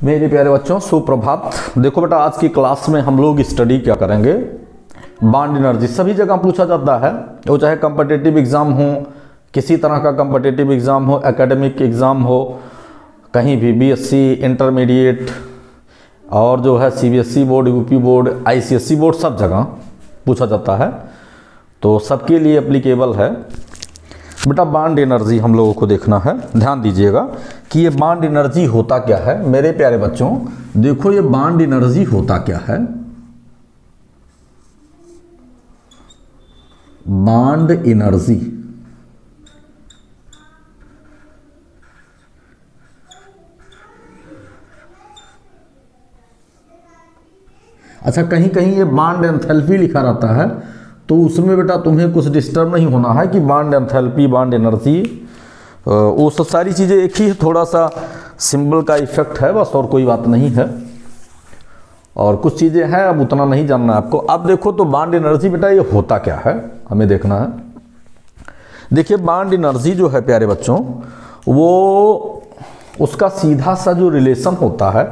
मेरे प्यारे बच्चों सुप्रभात। देखो बेटा, आज की क्लास में हम लोग स्टडी क्या करेंगे, बॉन्ड एनर्जी। सभी जगह पूछा जाता है, वो चाहे कॉम्पिटिटिव एग्जाम हो, किसी तरह का कॉम्पिटिटिव एग्जाम हो, एकेडमिक एग्जाम हो, कहीं भी बीएससी इंटरमीडिएट और जो है CBSE board, UP board, ICSE board, सब जगह पूछा जाता है, तो सबके लिए एप्लीकेबल है। बेटा बॉन्ड एनर्जी हम लोगों को देखना है। ध्यान दीजिएगा कि ये बॉन्ड एनर्जी होता क्या है। मेरे प्यारे बच्चों देखो, ये बॉन्ड एनर्जी होता क्या है। बॉन्ड एनर्जी अच्छा, कहीं कहीं ये बॉन्ड एंथैल्पी लिखा रहता है, तो उसमें बेटा तुम्हें कुछ डिस्टर्ब नहीं होना है कि बॉन्ड एंथैल्पी, बॉन्ड एनर्जी, वो सब सारी चीज़ें एक ही है, थोड़ा सा सिंबल का इफेक्ट है बस, और कोई बात नहीं है। और कुछ चीज़ें हैं, अब उतना नहीं जानना है आपको। अब देखो तो बॉन्ड एनर्जी बेटा ये होता क्या है, हमें देखना है। देखिए बॉन्ड एनर्जी जो है प्यारे बच्चों, वो उसका सीधा सा जो रिलेशन होता है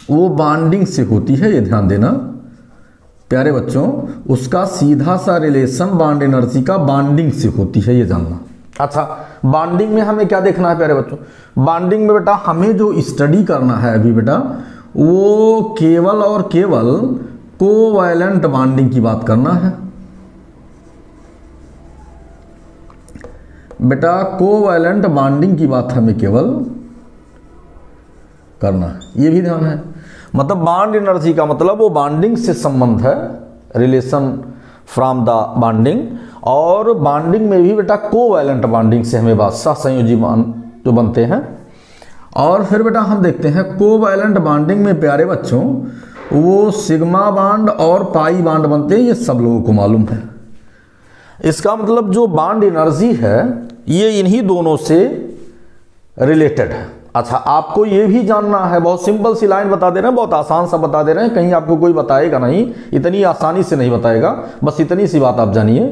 वो बॉन्डिंग से होती है। ये ध्यान देना प्यारे बच्चों, उसका सीधा सा रिलेशन बॉन्ड एनर्जी का बॉन्डिंग से होती है, ये जानना। अच्छा, बॉन्डिंग में हमें क्या देखना है प्यारे बच्चों? बॉन्डिंग में बेटा हमें जो स्टडी करना है अभी बेटा, वो केवल और केवल कोवैलेंट बॉन्डिंग की बात करना है। बेटा कोवैलेंट बॉन्डिंग की बात हमें केवल करना है, ये भी ध्यान है। मतलब बॉन्ड एनर्जी का मतलब वो बॉन्डिंग से संबंध है, रिलेशन फ्रॉम द बॉन्डिंग। और बॉन्डिंग में भी बेटा कोवैलेंट बॉन्डिंग से हमें बात सहसंयोजी बॉन्ड जो बनते हैं। और फिर बेटा हम देखते हैं कोवैलेंट बॉन्डिंग में प्यारे बच्चों वो सिग्मा बॉन्ड और पाई बॉन्ड बनते हैं, ये सब लोगों को मालूम है। इसका मतलब जो बॉन्ड एनर्जी है ये इन्हीं दोनों से रिलेटेड है। अच्छा, आपको ये भी जानना है, बहुत सिंपल सी लाइन बता दे रहे हैं, बहुत आसान सा बता दे रहे हैं, कहीं आपको कोई बताएगा नहीं, इतनी आसानी से नहीं बताएगा, बस इतनी सी बात आप जानिए।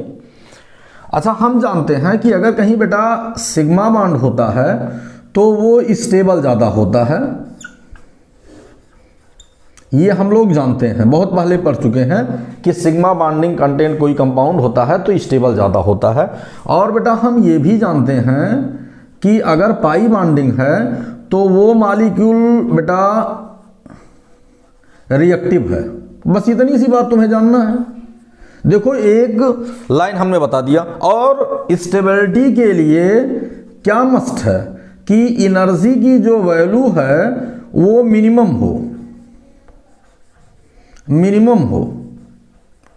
अच्छा, हम जानते हैं कि अगर कहीं बेटा सिग्मा बॉन्ड होता है तो वो स्टेबल ज़्यादा होता है, ये हम लोग जानते हैं, बहुत पहले पढ़ चुके हैं कि सिग्मा बॉन्डिंग कंटेंट कोई कंपाउंड होता है तो स्टेबल ज़्यादा होता है। और बेटा हम ये भी जानते हैं कि अगर पाई बॉन्डिंग है तो वो मॉलिक्यूल बेटा रिएक्टिव है। बस इतनी सी बात तुम्हें जानना है। देखो एक लाइन हमने बता दिया। और स्टेबिलिटी के लिए क्या मस्ट है कि एनर्जी की जो वैल्यू है वो मिनिमम हो। मिनिमम हो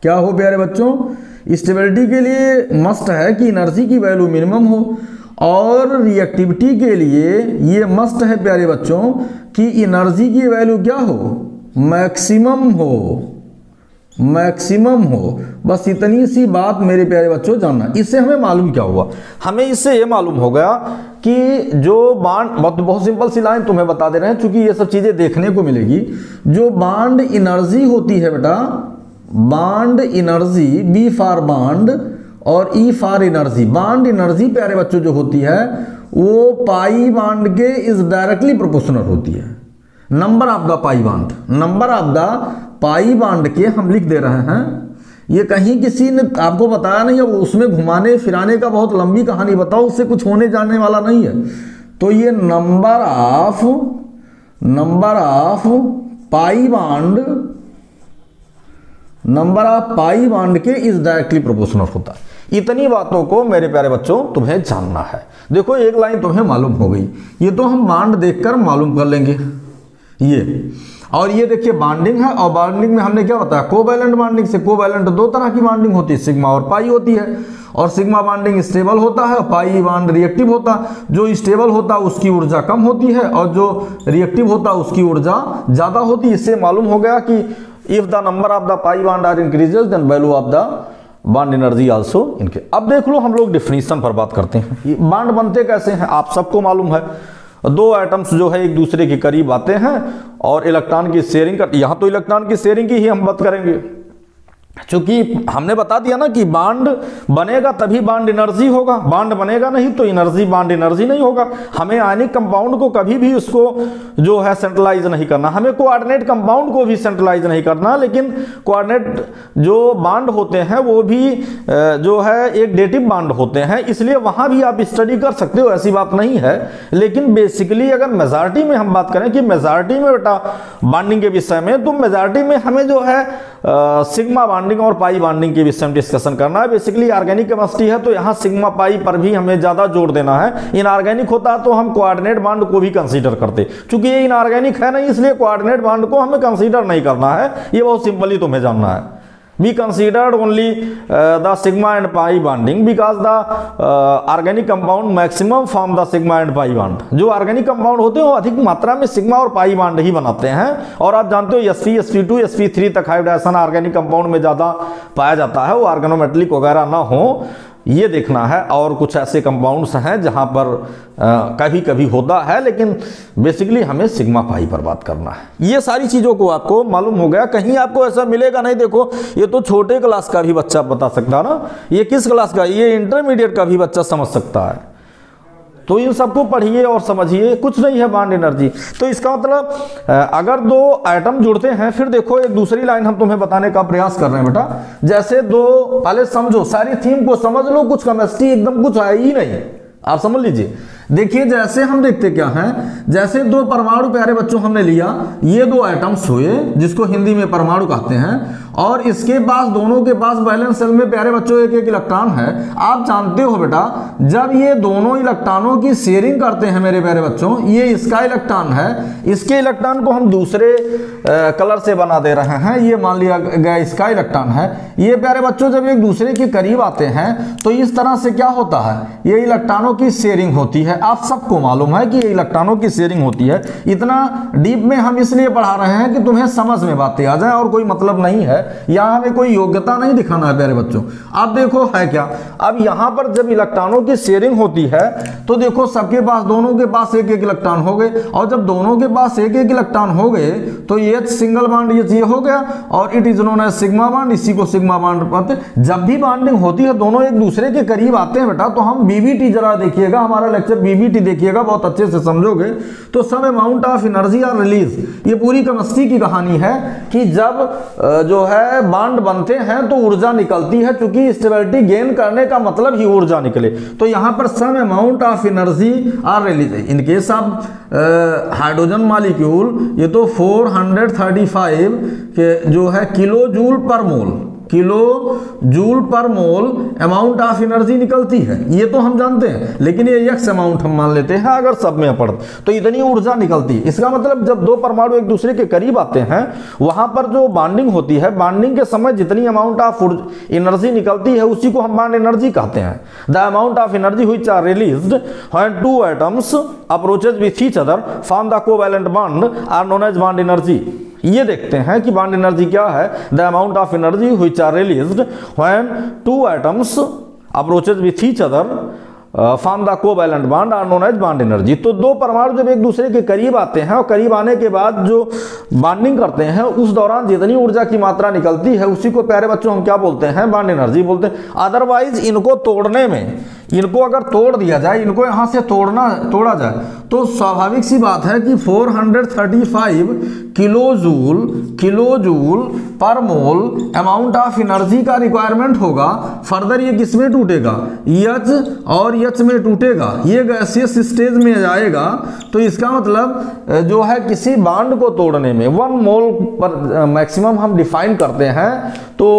क्या हो प्यारे बच्चों? स्टेबिलिटी के लिए मस्ट है कि एनर्जी की वैल्यू मिनिमम हो, और रिएक्टिविटी के लिए ये मस्ट है प्यारे बच्चों कि एनर्जी की वैल्यू क्या हो? मैक्सिमम हो। मैक्सिमम हो। बस इतनी सी बात मेरे प्यारे बच्चों जानना। इससे हमें मालूम क्या हुआ? हमें इससे ये मालूम हो गया कि जो बॉन्ड, बहुत सिंपल सी लाइन तुम्हें बता दे रहे हैं, चूंकि ये सब चीज़ें देखने को मिलेगी। जो बॉन्ड एनर्जी होती है बेटा, bond energy, B for bond और E for energy. Bond energy प्यारे बच्चों जो होती है वो पाई बॉन्ड के इज डायरेक्टली प्रोपोर्शनल होती है। Number of the pi bond, number of the pi bond के हम लिख दे रहे हैं। ये कहीं किसी ने आपको बताया नहीं है, उसमें घुमाने फिराने का बहुत लंबी कहानी बताओ, उससे कुछ होने जाने वाला नहीं है। तो ये number of pi bond, number of pi bond के इज डायरेक्टली प्रोपोर्शनल होता है। इतनी बातों को मेरे प्यारे बच्चों तुम्हें जानना है। देखो एक लाइन तुम्हें मालूम हो गई, ये तो हम बॉन्ड देखकर मालूम कर लेंगे ये। और ये देखिए बॉन्डिंग है, और बॉन्डिंग में हमने क्या बताया? कोवैलेंट बॉन्डिंग से। कोवैलेंट दो तरह की बॉन्डिंग होती है, सिग्मा और पाई होती है। और सिग्मा बॉन्डिंग स्टेबल होता है, पाई बॉन्ड रिएक्टिव होता है। जो स्टेबल होता है उसकी ऊर्जा कम होती है, और जो रिएक्टिव होता है उसकी ऊर्जा ज़्यादा होती है। इससे मालूम हो गया कि if the number of the pi bond are increases then value of the bond energy also इनके। अब देख लो हम लोग डिफिनीशन पर बात करते हैं। ये बॉन्ड बनते कैसे हैं आप सबको मालूम है। दो एटम्स जो है एक दूसरे के करीब आते हैं और इलेक्ट्रॉन की शेयरिंग कर, यहाँ तो इलेक्ट्रॉन की शेयरिंग की ही हम बात करेंगे। क्योंकि हमने बता दिया ना कि बांड बनेगा तभी बांड एनर्जी होगा, बांड बनेगा नहीं तो एनर्जी बांड एनर्जी नहीं होगा। हमें आयनिक कंपाउंड को कभी भी उसको जो है सेंट्रलाइज नहीं करना, हमें कोऑर्डिनेट कंपाउंड को भी सेंट्रलाइज नहीं करना, लेकिन कोऑर्डिनेट जो बांड होते हैं वो भी जो है एक डेटिव बांड होते हैं, इसलिए वहां भी आप स्टडी कर सकते हो, ऐसी बात नहीं है। लेकिन बेसिकली अगर मेजॉरिटी में हम बात करें कि मेजॉरिटी में बेटा बाइंडिंग के विषय में, तो मेजॉरिटी में हमें जो है सिग्मा बाइंडिंग और पाई बाइंडिंग के विषय में डिस्कशन करना है। बेसिकली ऑर्गेनिक केमिस्ट्री है तो यहाँ सिग्मा पाई पर भी हमें ज्यादा जोर देना है। इनऑर्गेनिक होता तो हम कोऑर्डिनेट बांड को भी कंसीडर करते, क्योंकि ये इनऑर्गेनिक है नहीं इसलिए कोऑर्डिनेट बांड को हमें कंसीडर नहीं करना है, ये बहुत सिंपली तुम्हें जानना है। We considered only the sigma and pi bonding because the organic compound maximum form the sigma and pi bond। जो ऑर्गेनिक कंपाउंड होते हैं वो अधिक मात्रा में सिग्मा और पाई बॉन्ड ही बनाते हैं, और आप जानते हो sp sp2 sp3 तक हाइब्रिडाइजेशन ऑर्गेनिक कंपाउंड में ज्यादा पाया जाता है, वो ऑर्गेनोमेटेलिक वगैरह ना हो ये देखना है। और कुछ ऐसे कंपाउंड्स हैं जहां पर कभी कभी होता है, लेकिन बेसिकली हमें सिग्मा पाई पर बात करना है। ये सारी चीजों को आपको मालूम हो गया, कहीं आपको ऐसा मिलेगा नहीं। देखो ये तो छोटे क्लास का भी बच्चा बता सकता ना, ये किस क्लास का, ये इंटरमीडिएट का भी बच्चा समझ सकता है। तो इन सबको पढ़िए और समझिए, कुछ नहीं है बॉन्ड एनर्जी। तो इसका मतलब अगर दो एटम जुड़ते हैं, फिर देखो एक दूसरी लाइन हम तुम्हें बताने का प्रयास कर रहे हैं बेटा। जैसे दो, पहले समझो सारी थीम को समझ लो, कुछ केमिस्ट्री एकदम कुछ है ही नहीं, आप समझ लीजिए। देखिए जैसे हम देखते क्या हैं, जैसे दो परमाणु प्यारे बच्चों हमने लिया, ये दो एटम्स हुए जिसको हिंदी में परमाणु कहते हैं, और इसके पास दोनों के पास बैलेंस सेल में प्यारे बच्चों एक एक इलेक्ट्रॉन है। आप जानते हो बेटा जब ये दोनों इलेक्ट्रॉनों की शेयरिंग करते हैं मेरे प्यारे बच्चों, ये इसका इलेक्ट्रॉन है, इसके इलेक्ट्रॉन को हम दूसरे कलर से बना दे रहे हैं, ये मान लिया गया इसका इलेक्ट्रॉन है। ये प्यारे बच्चों जब एक दूसरे के करीब आते हैं तो इस तरह से क्या होता है, ये इलेक्ट्रॉनों की शेयरिंग होती है। आप सबको मालूम है कि ये इलेक्ट्रॉनों की शेयरिंग होती है। इतना डीप में हम इसलिए पढ़ा रहे हैं कि तुम्हें समझ में बातें आ जाए, और कोई मतलब नहीं है, यहां हमें कोई योग्यता नहीं दिखाना है प्यारे बच्चों। अब देखो है क्या, अब यहां पर जब इलेक्ट्रॉनों की शेयरिंग होती है तो देखो सबके पास, दोनों के पास एक एक इलेक्ट्रॉन हो गए, और जब दोनों के पास एक एक इलेक्ट्रॉन हो गए तो ये सिंगल बॉन्ड ये हो गया, और it is known as sigma bond, इसी को सिग्मा बॉन्ड कहते हैं। जब भी बॉन्डिंग होती है दोनों एक दूसरे के करीब आते हैं बेटा, तो हम बीबीटी जरा देखिएगा, हमारा लेक्चर बीबीटी देखिएगा, बहुत अच्छे से समझोगे तो some amount of energy are release. ये पूरी केमिस्ट्री की कहानी है कि जब जो है बॉन्ड बनते हैं तो ऊर्जा निकलती है, क्योंकि स्टेबिलिटी गेन करने का मतलब ही ऊर्जा निकले। तो यहां पर some amount of energy are release. In case of hydrogen molecule ये तो 435 के जो है किलो जूल पर मोल, किलो जूल पर मोल अमाउंट ऑफ एनर्जी निकलती है, ये तो हम जानते हैं, लेकिन ये एक्स अमाउंट हम मान लेते हैं अगर सब में पढ़, तो इतनी ऊर्जा निकलती है। इसका मतलब जब दो परमाणु एक दूसरे के करीब आते हैं वहां पर जो बॉन्डिंग होती है, बॉन्डिंग के समय जितनी अमाउंट ऑफ एनर्जी निकलती है उसी को हम बॉन्ड एनर्जी कहते हैं। The amount of energy which are released when two atoms approaches with each other form the covalent bond are known as bond energy. ये देखते हैं कि बॉन्ड एनर्जी क्या है, the amount of energy which are released when two atoms approaches with each other form the covalent bond are known as bond energy. तो दो परमाणु जब एक दूसरे के करीब आते हैं और करीब आने के बाद जो बॉन्डिंग करते हैं उस दौरान जितनी ऊर्जा की मात्रा निकलती है उसी को प्यारे बच्चों हम क्या बोलते हैं, बॉन्ड एनर्जी बोलते हैं। अदरवाइज इनको तोड़ने में, इनको अगर तोड़ दिया जाए, इनको यहां से तोड़ा जाए तो स्वाभाविक सी बात है कि 435 किलो जूल पर मोल अमाउंट ऑफ एनर्जी का रिक्वायरमेंट होगा। फर्दर ये किसमें टूटेगा, H और H में टूटेगा, ये गैसियस स्टेज में जाएगा। तो इसका मतलब जो है किसी बॉन्ड को तोड़ने में 1 मोल पर मैक्सिमम हम डिफाइन करते हैं। तो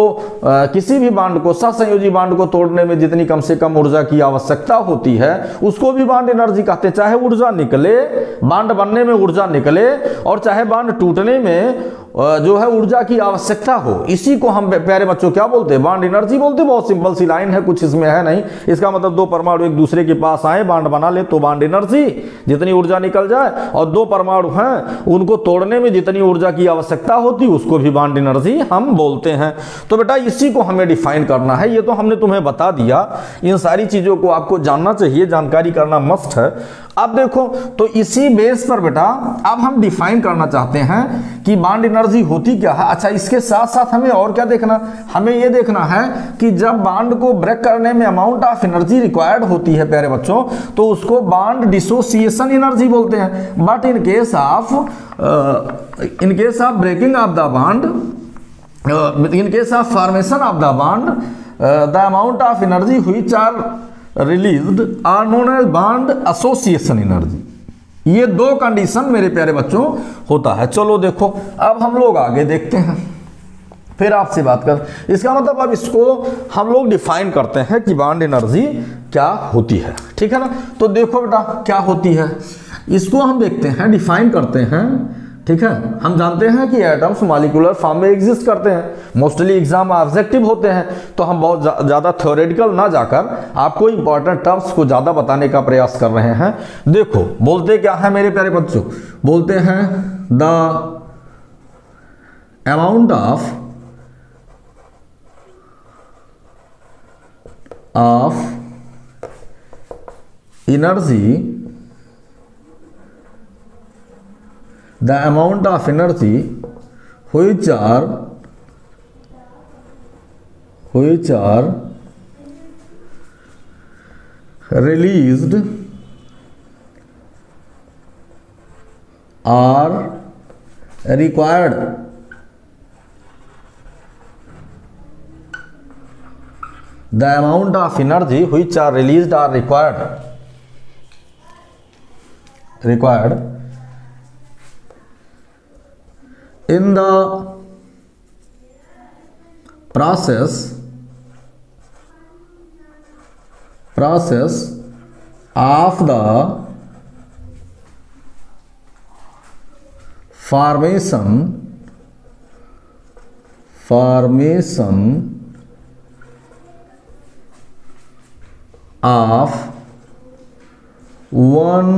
किसी भी बॉन्ड को, सहसंयोजी बॉन्ड को तोड़ने में जितनी कम से कम ऊर्जा की आवश्यकता होती है उसको भी बॉन्ड एनर्जी कहते हैं। चाहे ऊर्जा निकले, बॉन्ड बनने में ऊर्जा निकले, और चाहे बॉन्ड टूटने में जो है ऊर्जा की आवश्यकता हो, इसी को हम प्यारे बच्चों क्या बोलते हैं, बॉन्ड एनर्जी बोलते हैं। बहुत सिंपल सी लाइन है, कुछ इसमें है नहीं। इसका मतलब दो परमाणु एक दूसरे के पास आए, बॉन्ड बना ले तो बॉन्ड एनर्जी, जितनी ऊर्जा निकल जाए, और दो परमाणु हैं उनको तोड़ने में जितनी ऊर्जा की आवश्यकता होती है उसको भी बॉन्ड एनर्जी हम बोलते हैं। तो बेटा इसी को हमें डिफाइन करना है। ये तो हमने तुम्हें बता दिया, इन सारी चीजों को आपको जानना चाहिए, जानकारी करना मस्ट है। अब देखो, तो इसी बेस पर बेटा अब हम डिफाइन करना चाहते हैं कि बॉन्ड एनर्जी होती क्या है। अच्छा, इसके साथ साथ हमें और क्या देखना, हमें ये देखना है कि जब बॉन्ड को ब्रेक करने में अमाउंट ऑफ एनर्जी रिक्वायर्ड होती है प्यारे बच्चों, तो उसको बॉन्ड डिसोसिएशन एनर्जी बोलते हैं। But in case of breaking of the bond, in case of formation of the bond, the amount of energy which are released are known as bond association energy। ये दो condition मेरे प्यारे बच्चों होता है। चलो देखो, अब हम लोग आगे देखते हैं, फिर आपसे बात कर। इसका मतलब अब इसको हम लोग डिफाइन करते हैं कि बॉन्ड एनर्जी क्या होती है, ठीक है ना। तो देखो बेटा क्या होती है, इसको हम देखते हैं, डिफाइन करते हैं, ठीक है। हम जानते हैं कि एटम्स मॉलिक्यूलर फॉर्म में एग्जिस्ट करते हैं, मोस्टली एग्जाम ऑब्जेक्टिव होते हैं, तो हम बहुत ज़्यादा थ्योरेटिकल ना जाकर आपको इंपॉर्टेंट टर्म्स को ज़्यादा बताने का प्रयास कर रहे हैं। देखो बोलते क्या है मेरे प्यारे बच्चों, बोलते हैं the amount of energy, the amount of energy which are released or required the amount of energy which are released or required in the process of the formation of 1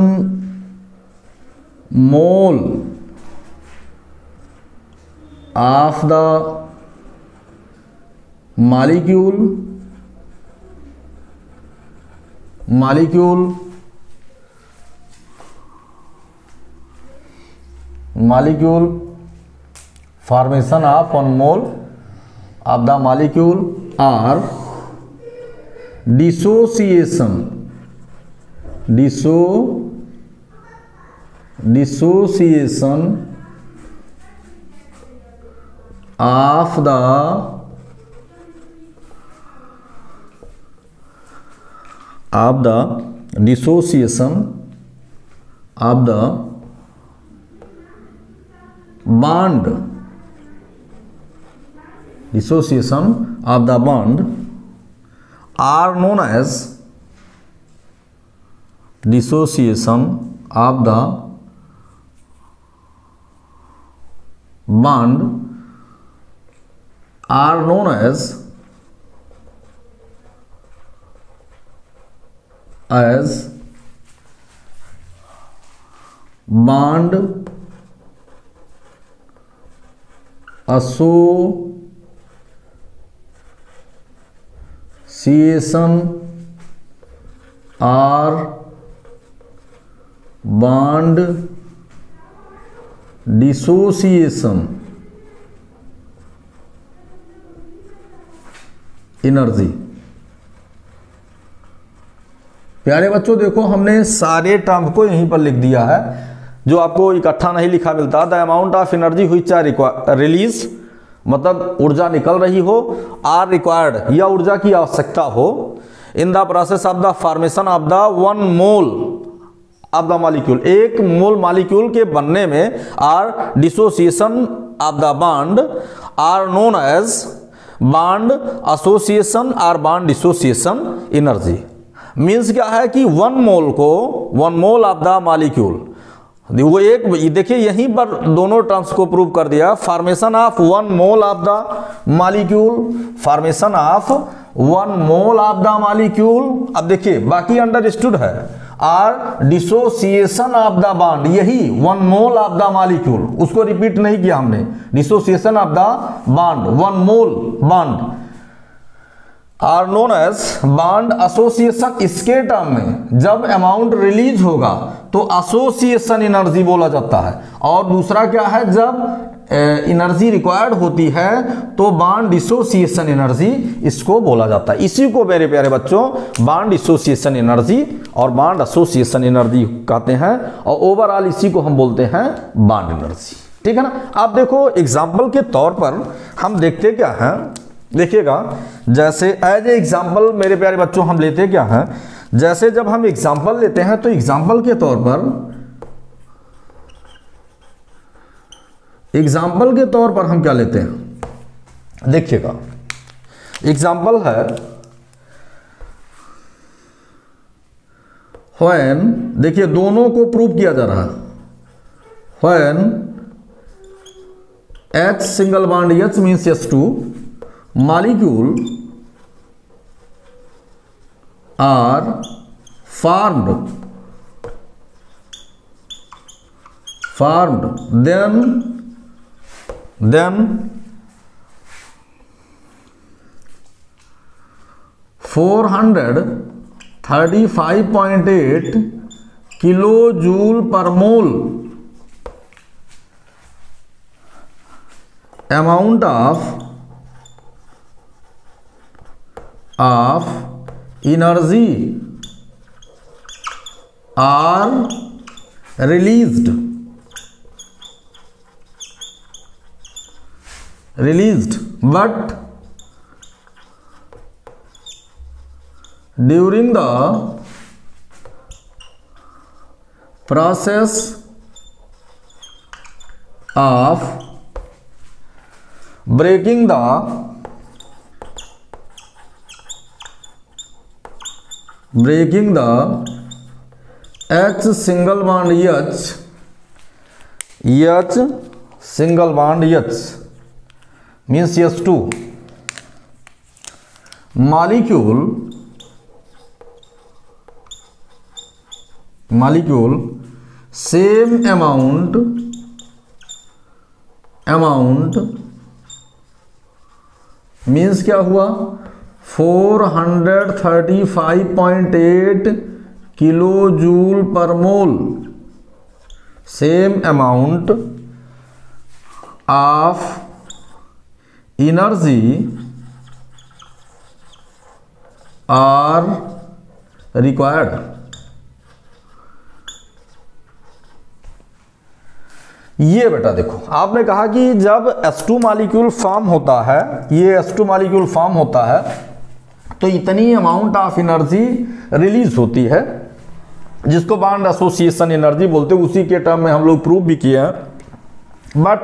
mole of the molecule formation of 1 mole of the molecule or dissociation of the dissociation of the bond are known as dissociation of the bond are known as bond association or bond dissociation energy. प्यारे बच्चों देखो, हमने सारे term को यहीं पर लिख दिया है, जो आपको इकट्ठा नहीं लिखा मिलता। The amount of energy which are release, मतलब ऊर्जा निकल रही हो, आर रिक्वायर्ड या ऊर्जा की आवश्यकता हो, in the process of the formation of the 1 mole of the molecule, एक मोल मॉलिक्यूल के बनने में, or dissociation of the bond are known as bond association और बॉन्ड डिसोसिएशन एनर्जी। मीन्स क्या है कि 1 मोल ऑफ द मॉलिक्यूल, वो एक देखिए यहीं पर दोनों टर्म्स को प्रूव कर दिया। Formation of 1 mole of the molecule, अब देखिए बाकी अंडरस्टूड है। Or dissociation of the bond, यही 1 मोल ऑफ द मॉलिक्यूल, उसको रिपीट नहीं किया हमने। Dissociation of the bond, 1 mole bond are known as bond association. इसके टर्म में जब अमाउंट रिलीज होगा तो एसोसिएशन एनर्जी बोला जाता है, और दूसरा क्या है, जब एनर्जी रिक्वायर्ड होती है तो बॉन्ड डिसोसिएशन एनर्जी इसको बोला जाता है। इसी को मेरे प्यारे बच्चों बॉन्ड डिसोसिएशन एनर्जी और बॉन्ड एसोसिएशन एनर्जी कहते हैं, और ओवरऑल इसी को हम बोलते हैं बॉन्ड एनर्जी। ठीक है ना। आप देखो एग्जाम्पल के तौर पर हम देखते क्या हैं, देखिएगा, जैसे एज ए एग्जाम्पल मेरे प्यारे बच्चों हम लेते क्या हैं, जैसे जब हम एग्जाम्पल लेते हैं तो एग्जाम्पल के तौर पर हम क्या लेते हैं, देखिएगा एग्जाम्पल है व्हेन, देखिए दोनों को प्रूव किया जा रहा है, when H single bond H means H2 molecule are formed then 435.8 kilojoule per mole amount of energy are released but during the process of breaking the H single bond H means H2 molecule same amount means क्या हुआ, 435.8 kilojoule per mole, same amount of energy are required. ये बेटा देखो आपने कहा कि जब H2 molecule form होता है, ये H2 मॉलिक्यूल फॉर्म होता है तो इतनी अमाउंट ऑफ एनर्जी रिलीज होती है जिसको बॉन्ड एसोसिएशन एनर्जी बोलते हैं। उसी के टर्म में हम लोग प्रूव भी किए हैं। बट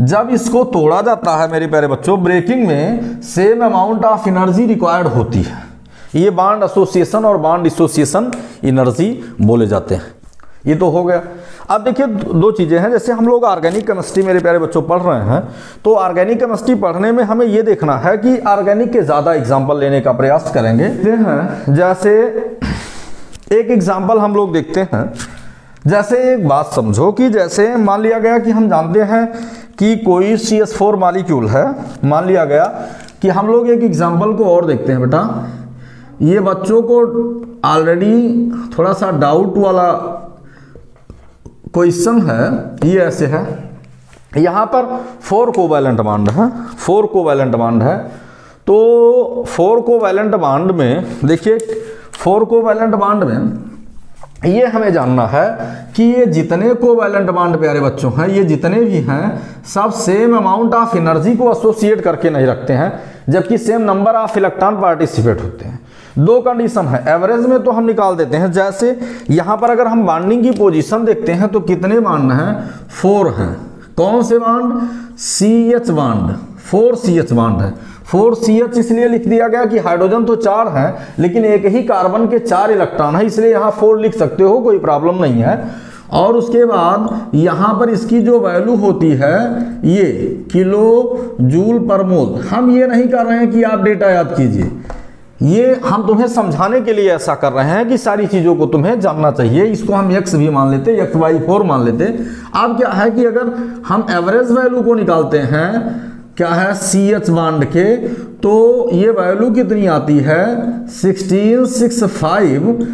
जब इसको तोड़ा जाता है मेरे प्यारे बच्चों, ब्रेकिंग में same amount of energy required होती है। ये बॉन्ड एसोसिएशन और बॉन्ड डिसोसिएशन एनर्जी बोले जाते हैं। ये तो हो गया। अब देखिए दो चीजें हैं, जैसे हम लोग ऑर्गेनिक केमिस्ट्री मेरे प्यारे बच्चों पढ़ रहे हैं, तो ऑर्गेनिक केमिस्ट्री पढ़ने में हमें ये देखना है कि ऑर्गेनिक के ज्यादा एग्जाम्पल लेने का प्रयास करेंगे। जैसे एक एग्जाम्पल हम लोग देखते हैं, जैसे एक बात समझो कि जैसे मान लिया गया कि हम जानते हैं कि कोई CH4 मॉलिक्यूल है, मान लिया गया कि हम लोग एक एग्जाम्पल को और देखते हैं बेटा। ये बच्चों को ऑलरेडी थोड़ा सा डाउट वाला क्वेश्चन है। ये ऐसे है, यहाँ पर 4 कोवैलेंट बॉन्ड है, 4 कोवैलेंट बॉन्ड है। तो 4 कोवैलेंट बॉन्ड में देखिए, 4 कोवैलेंट बॉन्ड में ये हमें जानना है कि ये जितने कोवैलेंट बॉन्ड प्यारे बच्चों हैं, ये जितने भी हैं सब सेम अमाउंट ऑफ एनर्जी को एसोसिएट करके नहीं रखते हैं, जबकि same number of electron participate होते हैं। दो कंडीशन है, एवरेज में तो हम निकाल देते हैं। जैसे यहाँ पर अगर हम बॉन्डिंग की पोजीशन देखते हैं तो कितने बॉन्ड हैं, 4 हैं। कौन से bond, CH bond, 4 CH bond है। 4 CH इसलिए लिख दिया गया कि हाइड्रोजन तो 4 हैं लेकिन एक ही कार्बन के 4 इलेक्ट्रॉन है, इसलिए यहाँ 4 लिख सकते हो, कोई प्रॉब्लम नहीं है। और उसके बाद यहाँ पर इसकी जो वैल्यू होती है ये किलो जूल पर मोल। हम ये नहीं कर रहे हैं कि आप डेटा याद कीजिए, ये हम तुम्हें समझाने के लिए ऐसा कर रहे हैं कि सारी चीज़ों को तुम्हें जानना चाहिए। इसको हम x भी मान लेते, x/4 मान लेते। अब क्या है कि अगर हम एवरेज वैल्यू को निकालते हैं, क्या है, CH बॉन्ड के, तो ये वैल्यू कितनी आती है 1665,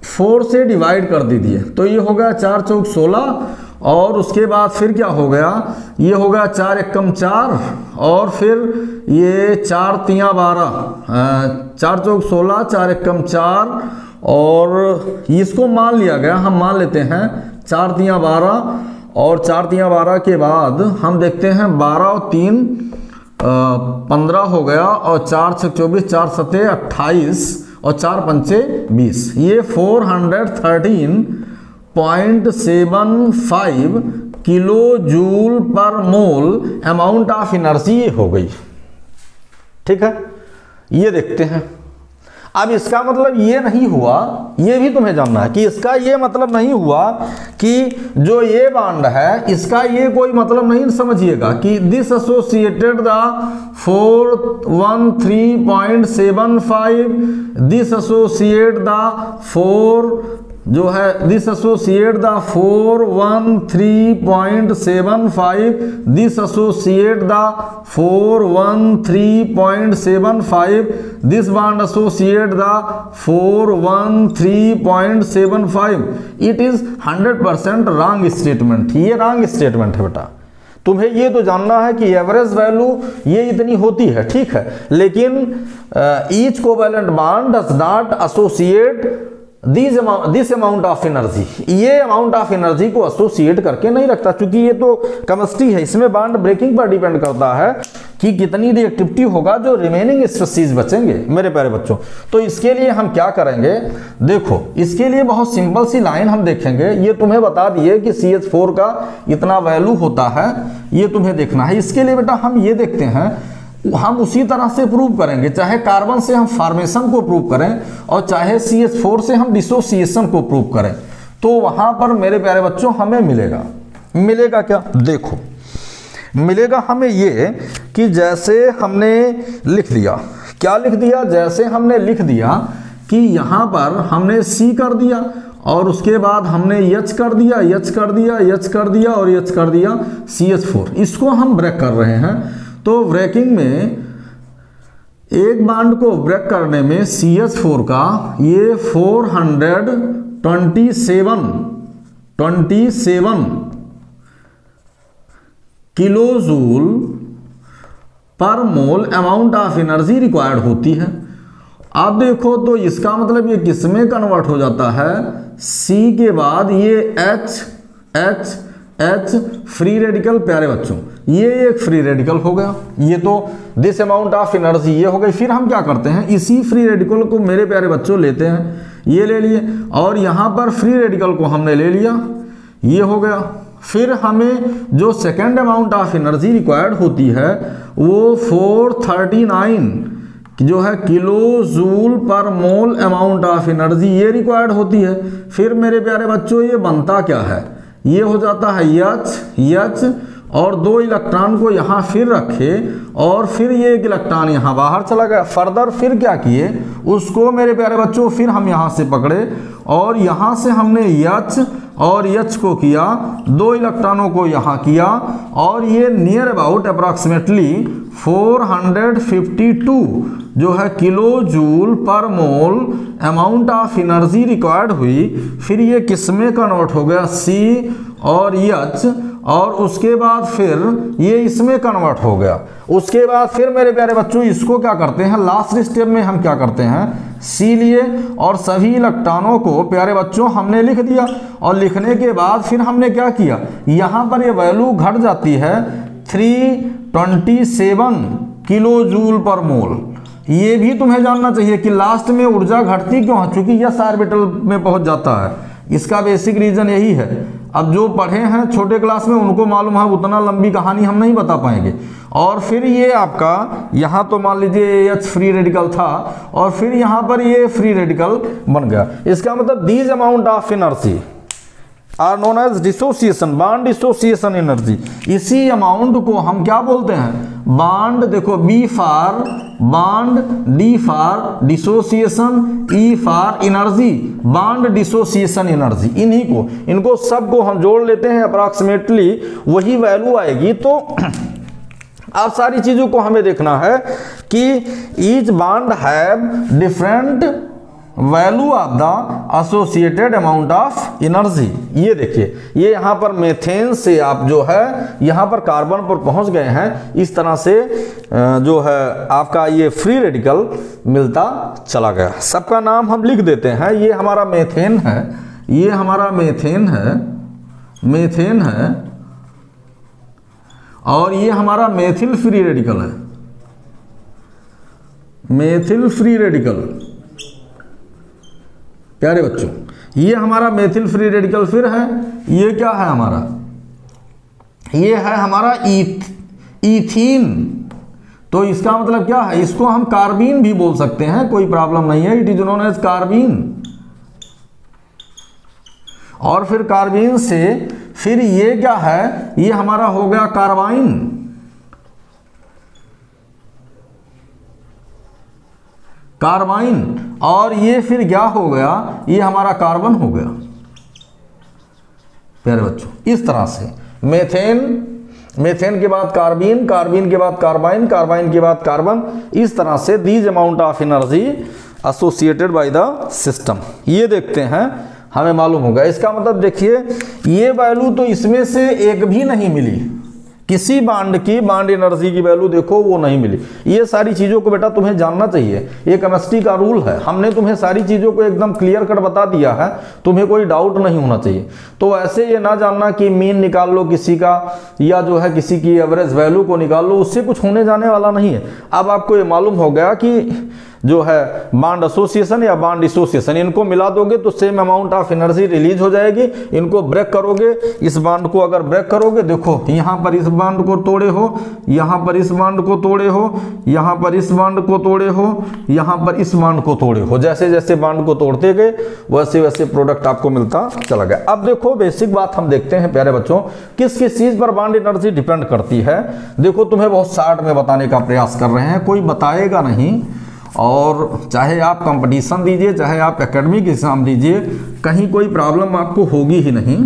4 से डिवाइड कर दीजिए तो ये हो गया 4 चौक 16, और उसके बाद फिर क्या हो गया, ये हो गया 4 एकम 4, और फिर ये 4 तियाँ 12, 4 चौक 16, 4 एकम 4, और इसको मान लिया गया, हम मान लेते हैं 4 तियाँ 12, और 4 तियाँ 12 के बाद हम देखते हैं 12 और 3 15 हो गया, और 4 छक 24, 4 सते 28, और 4 पंचे 20, ये 413.75 किलो जूल पर मोल अमाउंट ऑफ एनर्जी हो गई। ठीक है, ये देखते हैं। अब इसका मतलब ये नहीं हुआ, ये भी तुम्हें जानना है कि इसका ये मतलब नहीं हुआ कि जो ये बांड है इसका ये कोई मतलब नहीं समझिएगा कि this associated the 413.75, this associate the 4 जो है this associate the 413.75, this associate the 413.75, this bond associate the 413.75। It is 100% wrong statement, ये रॉन्ग स्टेटमेंट है बेटा। तुम्हें ये तो जानना है कि एवरेज वैल्यू ये इतनी होती है, ठीक है, लेकिन each covalent bond does not associate this amount of energy, ये अमाउंट ऑफ एनर्जी को एसोसिएट करके नहीं रखता, क्योंकि ये तो केमिस्ट्री है, इसमें बॉन्ड ब्रेकिंग पर डिपेंड करता है कि कितनी रिएक्टिविटी होगा, जो रिमेनिंग स्पीशीज बचेंगे मेरे प्यारे बच्चों। तो इसके लिए हम क्या करेंगे, देखो इसके लिए बहुत सिंपल सी लाइन हम देखेंगे। ये तुम्हें बता दिए कि CH4 का इतना वैल्यू होता है, ये तुम्हें देखना है। इसके लिए बेटा हम ये देखते हैं, हम उसी तरह से प्रूव करेंगे, चाहे कार्बन से हम फॉर्मेशन को प्रूव करें और चाहे CH4 से हम डिसोसिएशन को प्रूव करें, तो वहां पर मेरे प्यारे बच्चों हमें मिलेगा क्या, देखो मिलेगा हमें ये कि जैसे हमने लिख दिया, क्या लिख दिया, जैसे हमने लिख दिया कि यहां पर हमने C कर दिया, और उसके बाद हमने H कर दिया, H कर दिया, H कर दिया और H कर दिया CH4, इसको हम ब्रेक कर रहे हैं। तो ब्रेकिंग में एक बॉन्ड को ब्रेक करने में CH4 का ये 427 किलो जूल पर मोल अमाउंट ऑफ एनर्जी रिक्वायर्ड होती है। अब देखो तो इसका मतलब ये किस में कन्वर्ट हो जाता है, C के बाद ये H फ्री रेडिकल, प्यारे बच्चों ये एक फ्री रेडिकल हो गया, ये तो दिस अमाउंट ऑफ एनर्जी ये हो गई। फिर हम क्या करते हैं, इसी फ्री रेडिकल को मेरे प्यारे बच्चों लेते हैं, ये ले लिए, और यहाँ पर फ्री रेडिकल को हमने ले लिया, ये हो गया। फिर हमें जो second amount of energy required होती है वो 439 जो है किलो जूल पर मोल अमाउंट ऑफ एनर्जी ये रिक्वायर्ड होती है। फिर मेरे प्यारे बच्चों ये बनता क्या है, ये हो जाता है H और 2 इलेक्ट्रॉन को यहाँ फिर रखे, और फिर ये एक इलेक्ट्रॉन यहाँ बाहर चला गया। फर्दर फिर क्या किए, उसको मेरे प्यारे बच्चों फिर हम यहाँ से पकड़े, और यहाँ से हमने H और H को किया, 2 इलेक्ट्रॉनों को यहाँ किया, और ये नियर अबाउट अप्रॉक्सीमेटली 452 जो है किलो जूल पर मोल अमाउंट ऑफ एनर्जी रिक्वायर्ड हुई। फिर ये किस में कन्वर्ट हो गया, C और H, और उसके बाद फिर ये इसमें कन्वर्ट हो गया। उसके बाद फिर मेरे प्यारे बच्चों इसको क्या करते हैं, लास्ट स्टेप में हम क्या करते हैं, C लिए और सभी इलेक्ट्रॉनों को प्यारे बच्चों हमने लिख दिया, और लिखने के बाद फिर हमने क्या किया, यहाँ पर ये वैल्यू घट जाती है 327 किलो जूल पर मोल। ये भी तुम्हें जानना चाहिए कि लास्ट में ऊर्जा घटती क्यों है, क्योंकि यस ऑर्बिटल में पहुंच जाता है। इसका बेसिक रीजन यही है। अब जो पढ़े हैं छोटे क्लास में उनको मालूम है, उतना लंबी कहानी हम नहीं बता पाएंगे। और फिर ये आपका यहाँ तो मान लीजिए H फ्री रेडिकल था, और फिर यहाँ पर ये फ्री रेडिकल बन गया। इसका मतलब these amount of energy are known as dissociation, bond dissociation energy. इसी अमाउंट को हम क्या बोलते हैं, बॉन्ड, देखो B for bond, D for dissociation, E for energy, bond dissociation energy. इनको सबको हम जोड़ लेते हैं, अप्रॉक्सीमेटली वही वैल्यू आएगी। तो अब सारी चीजों को हमें देखना है कि each bond have different value of the associated amount of energy. ये देखिए, ये यहाँ पर मेथेन से आप जो है यहाँ पर कार्बन पर पहुँच गए हैं, इस तरह से जो है आपका ये फ्री रेडिकल मिलता चला गया। सबका नाम हम लिख देते हैं। ये हमारा मेथेन है, ये हमारा मेथेन है, मेथेन है, और ये हमारा मेथिल फ्री रेडिकल है, मेथिल फ्री रेडिकल। प्यारे बच्चों, ये हमारा मेथिल फ्री रेडिकल फिर है। ये क्या है हमारा? ये है हमारा ईथीन। तो इसका मतलब क्या है? इसको हम कार्बीन भी बोल सकते हैं, कोई प्रॉब्लम नहीं है। It is known as carbene. और फिर कार्बीन से फिर ये क्या है? ये हमारा हो गया कार्बाइन। कार्बाइन। और ये फिर क्या हो गया? ये हमारा कार्बन हो गया। प्यारे बच्चों, इस तरह से मेथेन, मेथेन के बाद कार्बीन, कार्बीन के बाद कार्बाइन, कार्बाइन के बाद कार्बन, इस तरह से these amount of energy associated by the system. ये देखते हैं, हमें मालूम होगा। इसका मतलब देखिए, ये वैल्यू तो इसमें से एक भी नहीं मिली, किसी बांड की बांड एनर्जी की वैल्यू देखो वो नहीं मिली। ये सारी चीज़ों को बेटा तुम्हें जानना चाहिए, ये केमिस्ट्री का रूल है। हमने तुम्हें सारी चीज़ों को एकदम क्लियर कट बता दिया है, तुम्हें कोई डाउट नहीं होना चाहिए। तो ऐसे ये ना जानना कि मीन निकाल लो किसी का, या जो है किसी की एवरेज वैल्यू को निकाल लो, उससे कुछ होने जाने वाला नहीं है। अब आपको ये मालूम हो गया कि जो है बांड एसोसिएशन या बांड डिसोसिएशन, इनको मिला दोगे तो same amount of energy release हो जाएगी। इनको ब्रेक करोगे, इस बांड को अगर ब्रेक करोगे, देखो यहाँ पर इस बांड को तोड़े हो, यहाँ पर इस बांड को तोड़े हो, यहाँ पर इस बांड को तोड़े हो, यहाँ पर इस बांड को तोड़े हो, जैसे जैसे बांड को तोड़ते गए वैसे वैसे प्रोडक्ट आपको मिलता चला गया। अब देखो बेसिक बात हम देखते हैं प्यारे बच्चों, किस किस चीज पर बांड एनर्जी डिपेंड करती है। देखो तुम्हें बहुत शार्ट में बताने का प्रयास कर रहे हैं, कोई बताएगा नहीं। और चाहे आप कंपटीशन दीजिए, चाहे आप एकेडमिक एग्जाम दीजिए, कहीं कोई प्रॉब्लम आपको होगी ही नहीं।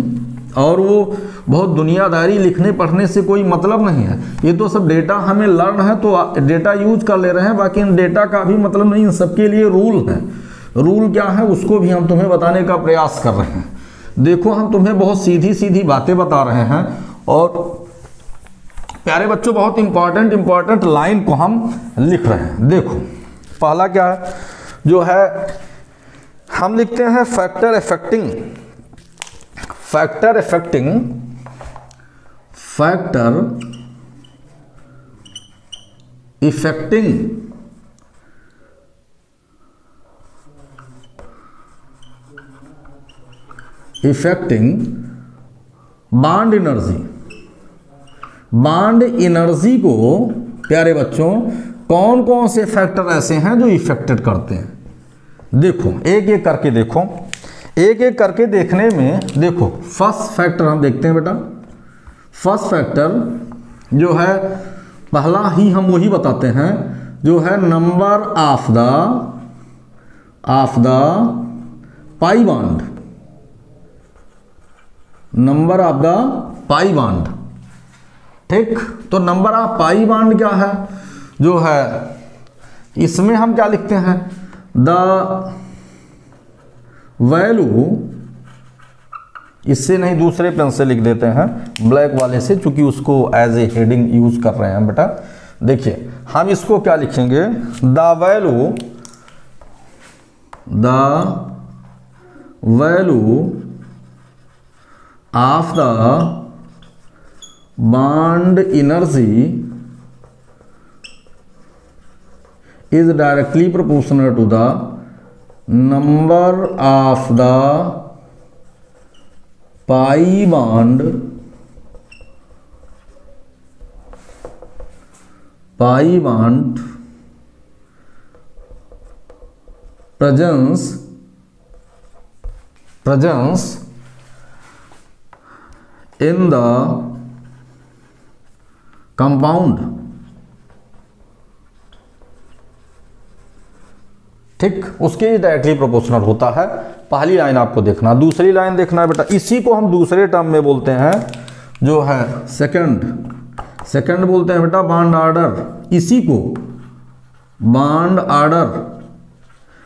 और वो बहुत दुनियादारी लिखने पढ़ने से कोई मतलब नहीं है। ये तो सब डेटा हमें लर्न है तो डेटा यूज कर ले रहे हैं, बाकी इन डेटा का भी मतलब नहीं, इन सबके लिए रूल है। रूल क्या है उसको भी हम तुम्हें बताने का प्रयास कर रहे हैं। देखो हम तुम्हें बहुत सीधी सीधी बातें बता रहे हैं, और प्यारे बच्चों बहुत इंपॉर्टेंट लाइन को हम लिख रहे हैं। देखो पहला क्या है, जो है हम लिखते हैं factor affecting, factor affecting, factor effecting bond energy. Bond energy को प्यारे बच्चों कौन कौन से फैक्टर ऐसे हैं जो इफेक्टेड करते हैं। देखो एक एक करके देखो, एक एक करके देखने में देखो फर्स्ट फैक्टर हम देखते हैं बेटा। फर्स्ट फैक्टर जो है पहला ही हम वही बताते हैं, जो है number of the pi bond, number of the pi bond. ठीक, तो नंबर ऑफ पाई बॉन्ड क्या है, जो है इसमें हम क्या लिखते हैं, द वैल्यू, इससे नहीं दूसरे पेन से लिख देते हैं, ब्लैक वाले से, चूंकि उसको एज ए हेडिंग यूज कर रहे हैं बेटा। देखिए हम इसको क्या लिखेंगे, the value of the bond energy is directly proportional to the number of the pi bond presence in the compound। ठीक, उसके डायरेक्टली प्रोपोर्शनल होता है। पहली लाइन आपको देखना, दूसरी लाइन देखना है बेटा, इसी को हम दूसरे टर्म में बोलते हैं, जो है सेकंड बोलते हैं बेटा बॉन्ड ऑर्डर, इसी को बॉन्ड ऑर्डर,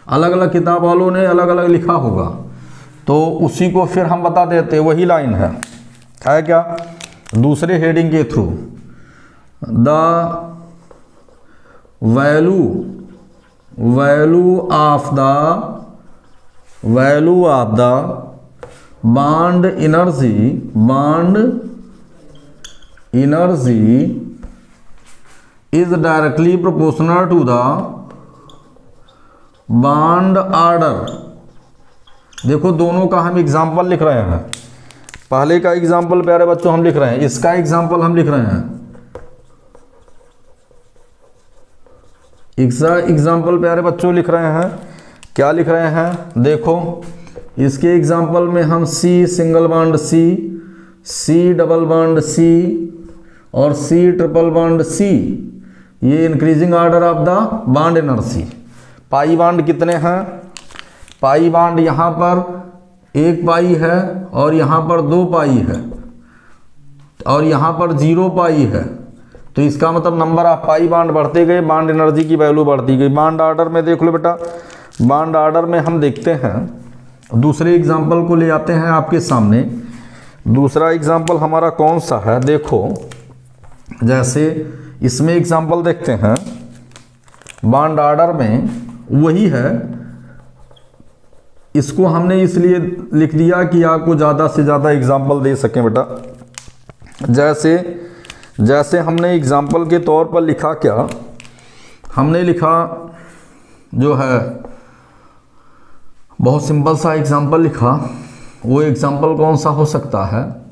अलग अलग किताब वालों ने अलग अलग लिखा होगा तो उसी को फिर हम बता देते, वही लाइन है क्या, दूसरे हेडिंग के through, the value of the bond energy is directly proportional to the bond order. देखो दोनों का हम एग्जाम्पल लिख रहे हैं, पहले का एग्जाम्पल प्यारे बच्चों हम लिख रहे हैं, इसका एग्जाम्पल हम लिख रहे हैं, इसका एग्जाम्पल प्यारे बच्चों लिख रहे हैं। क्या लिख रहे हैं, देखो इसके एग्जाम्पल में हम C single bond C double bond C और C ट्रिपल बॉन्ड C, ये increasing order of the bond energy. Pi bond कितने हैं, पाई बॉन्ड यहाँ पर 1 पाई है और यहाँ पर 2 पाई है और यहाँ पर 0 पाई है, तो इसका मतलब नंबर ऑफ पाई बॉन्ड बढ़ते गए, बॉन्ड एनर्जी की वैल्यू बढ़ती गई। बॉन्ड ऑर्डर में देख लो बेटा, बॉन्ड ऑर्डर में हम देखते हैं, दूसरे एग्जाम्पल को ले आते हैं आपके सामने। दूसरा एग्जाम्पल हमारा कौन सा है, देखो जैसे इसमें एग्जाम्पल देखते हैं, बॉन्ड ऑर्डर में वही है, इसको हमने इसलिए लिख दिया कि आपको ज़्यादा से ज़्यादा एग्जाम्पल दे सकें बेटा। जैसे हमने एग्जाम्पल के तौर पर लिखा, क्या हमने लिखा जो है बहुत सिंपल सा एग्जाम्पल लिखा। वो एग्जाम्पल कौन सा हो सकता है,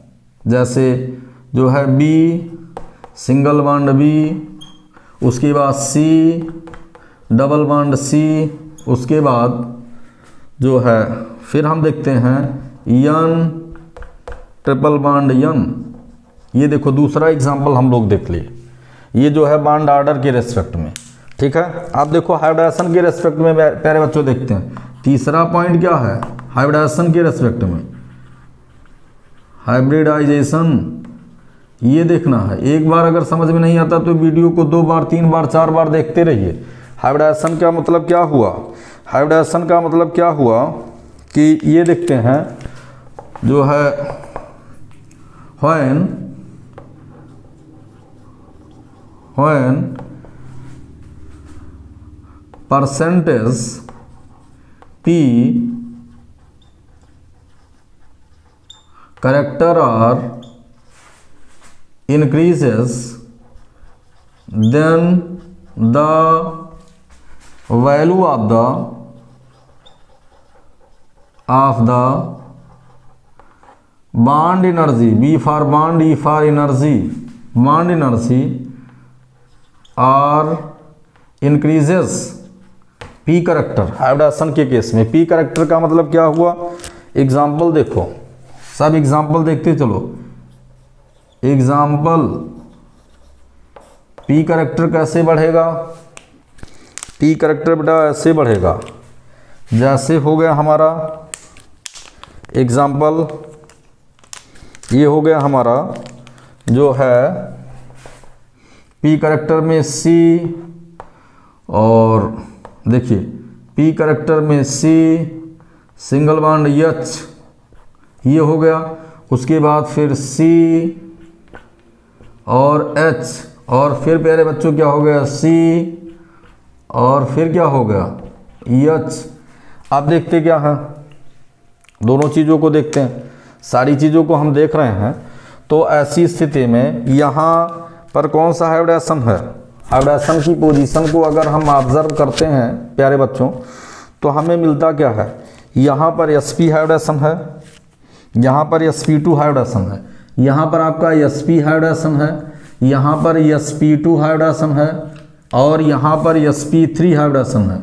जैसे जो है B सिंगल बॉन्ड B, उसके बाद C डबल बॉन्ड C, उसके बाद जो है फिर हम देखते हैं N ट्रिपल बॉन्ड N। ये देखो दूसरा एग्जाम्पल हम लोग देख लिए, ये जो है बॉन्ड ऑर्डर के रेस्पेक्ट में, ठीक है। आप देखो हाइब्रिडाइजेशन के रेस्पेक्ट में प्यारे बच्चों देखते हैं, तीसरा पॉइंट क्या है, हाइब्रिडाइजेशन के रेस्पेक्ट में, हाइब्रिडाइजेशन ये देखना है। एक बार अगर समझ में नहीं आता तो वीडियो को 2 बार 3 बार 4 बार देखते रहिए। हाइब्रिडाइजेशन का मतलब क्या हुआ, हाइब्रिडाइजेशन का मतलब क्या हुआ कि ये देखते हैं जो है when percentage P character are increases, then the value of the bond energy, B for bond, E for energy, bond energy are increases P character. Hybridization के केस में P करेक्टर का मतलब क्या हुआ, एग्जाम्पल देखो, सब एग्जाम्पल देखते चलो। एग्जाम्पल P करेक्टर कैसे बढ़ेगा, P करेक्टर बेटा ऐसे बढ़ेगा, जैसे हो गया हमारा एग्जाम्पल, ये हो गया हमारा जो है P करेक्टर में C, और देखिए P करेक्टर में C सिंगल बॉन्ड H, ये हो गया। उसके बाद फिर C और H, और फिर प्यारे बच्चों क्या हो गया C, और फिर क्या हो गया H। आप देखते क्या है, दोनों चीज़ों को देखते हैं, सारी चीज़ों को हम देख रहे हैं। तो ऐसी स्थिति में यहाँ पर कौन सा हाइब्रिडाइजेशन है, हाइब्रिडाइजेशन की पोजीशन को अगर हम ऑब्जर्व करते हैं प्यारे बच्चों, तो हमें मिलता क्या है, यहाँ पर sp हाइब्रिडाइजेशन है, यहाँ पर sp2 हाइब्रिडाइजेशन है, यहाँ पर आपका sp हाइब्रिडाइजेशन है, यहाँ पर sp2 हाइब्रिडाइजेशन है, और यहाँ पर sp3 हाइब्रिडाइजेशन है,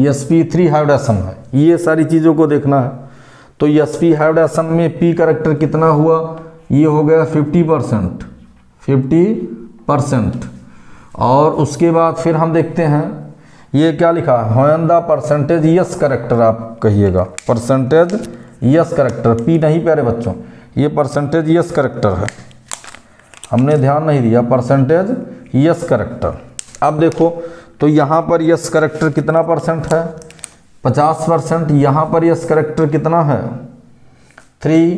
sp3 हाइब्रिडाइजेशन है। ये सारी चीज़ों को देखना है। तो sp हाइब्रिडाइजेशन में p करेक्टर कितना हुआ, ये हो गया 50%। और उसके बाद फिर हम देखते हैं ये क्या लिखा है, when the percentage yes character, आप कहिएगा परसेंटेज यस करेक्टर, p नहीं प्यारे बच्चों, ये परसेंटेज यस करेक्टर है। हमने ध्यान नहीं दिया, परसेंटेज यस करेक्टर। अब देखो तो यहाँ पर यस करेक्टर कितना परसेंट है, 50%। यहाँ पर यस करेक्टर कितना है, 3,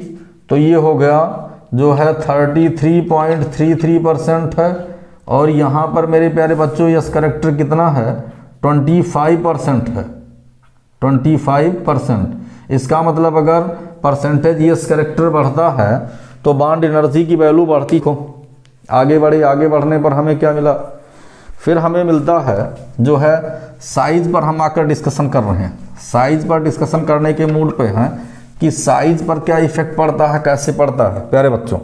तो ये हो गया जो है 33.33% है। और यहाँ पर मेरे प्यारे बच्चों यस करेक्टर कितना है, 25% है, 25%। इसका मतलब अगर परसेंटेज यस करेक्टर बढ़ता है तो बॉन्ड एनर्जी की वैल्यू बढ़ती को आगे बढ़े, आगे बढ़ने पर हमें क्या मिला, फिर हमें मिलता है जो है साइज पर हम आकर डिस्कशन कर रहे हैं। साइज पर डिस्कशन करने के मूड पे हैं कि साइज पर क्या इफेक्ट पड़ता है, कैसे पड़ता है। प्यारे बच्चों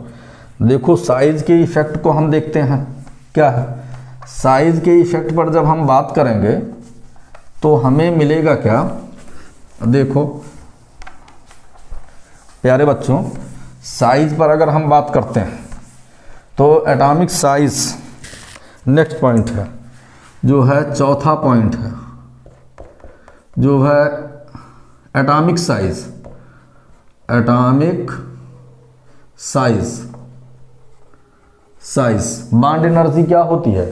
देखो साइज के इफेक्ट को हम देखते हैं, क्या है साइज के इफेक्ट पर जब हम बात करेंगे तो हमें मिलेगा क्या, देखो प्यारे बच्चों साइज पर अगर हम बात करते हैं तो एटॉमिक साइज नेक्स्ट पॉइंट है, जो है चौथा पॉइंट है, जो है atomic size. Atomic size, size bond energy क्या होती है,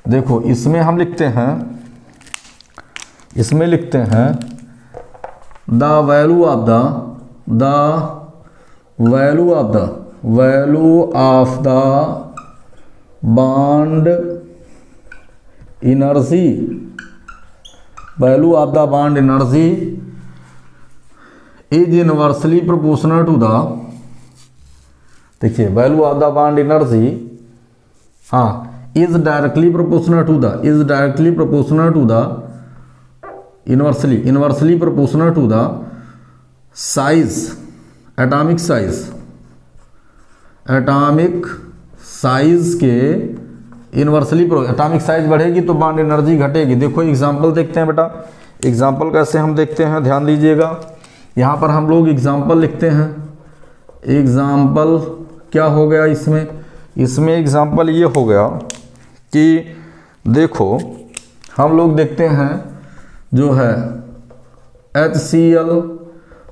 देखो इसमें हम लिखते हैं, इसमें लिखते हैं the value of the value of the bond energy, value of the bond energy is inversely proportional to the, देखिए value of the bond energy is directly proportional to the inversely proportional to the size, atomic size के inversely, atomic size बढ़ेगी तो bond energy घटेगी। देखो example देखते हैं बेटा, example कैसे हम देखते हैं, ध्यान दीजिएगा। यहाँ पर हम लोग एग्जांपल लिखते हैं। एग्जांपल क्या हो गया इसमें एग्जांपल ये हो गया कि देखो हम लोग देखते हैं जो है HCl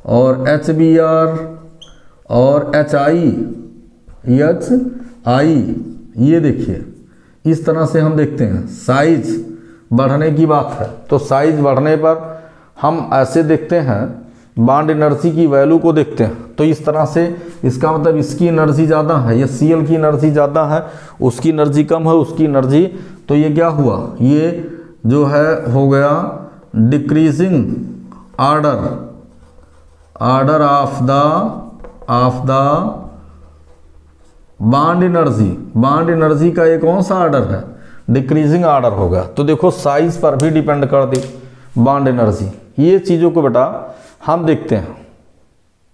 और HBr और HI, ये देखिए इस तरह से हम देखते हैं। साइज बढ़ने की बात है तो साइज बढ़ने पर हम ऐसे देखते हैं, बॉन्ड एनर्जी की वैल्यू को देखते हैं। तो इस तरह से इसका मतलब इसकी एनर्जी ज़्यादा है, या Cl की एनर्जी ज़्यादा है, उसकी एनर्जी कम है, उसकी एनर्जी, तो ये क्या हुआ, ये जो है हो गया decreasing order of the bond energy का ये कौन सा ऑर्डर है, डिक्रीजिंग ऑर्डर होगा। तो देखो साइज पर भी डिपेंड कर दी बॉन्ड एनर्जी। ये चीज़ों को बेटा हम देखते हैं।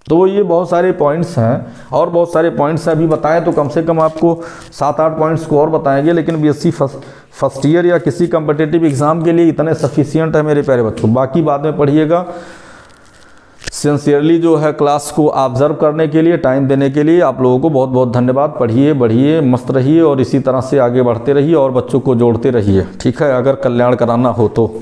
तो ये बहुत सारे पॉइंट्स हैं और बहुत सारे पॉइंट्स अभी बताएं तो कम से कम आपको 7-8 पॉइंट्स को और बताएंगे, लेकिन बीएससी फर्स्ट ईयर या किसी कम्पिटिटिव एग्जाम के लिए इतने सफिशिएंट है मेरे प्यारे बच्चों। बाकी बाद में पढ़िएगा। सिंसियरली जो है क्लास को ऑब्जर्व करने के लिए, टाइम देने के लिए आप लोगों को बहुत बहुत धन्यवाद। पढ़िए, बढ़िए, मस्त रहिए और इसी तरह से आगे बढ़ते रहिए और बच्चों को जोड़ते रहिए, ठीक है, अगर कल्याण कराना हो तो।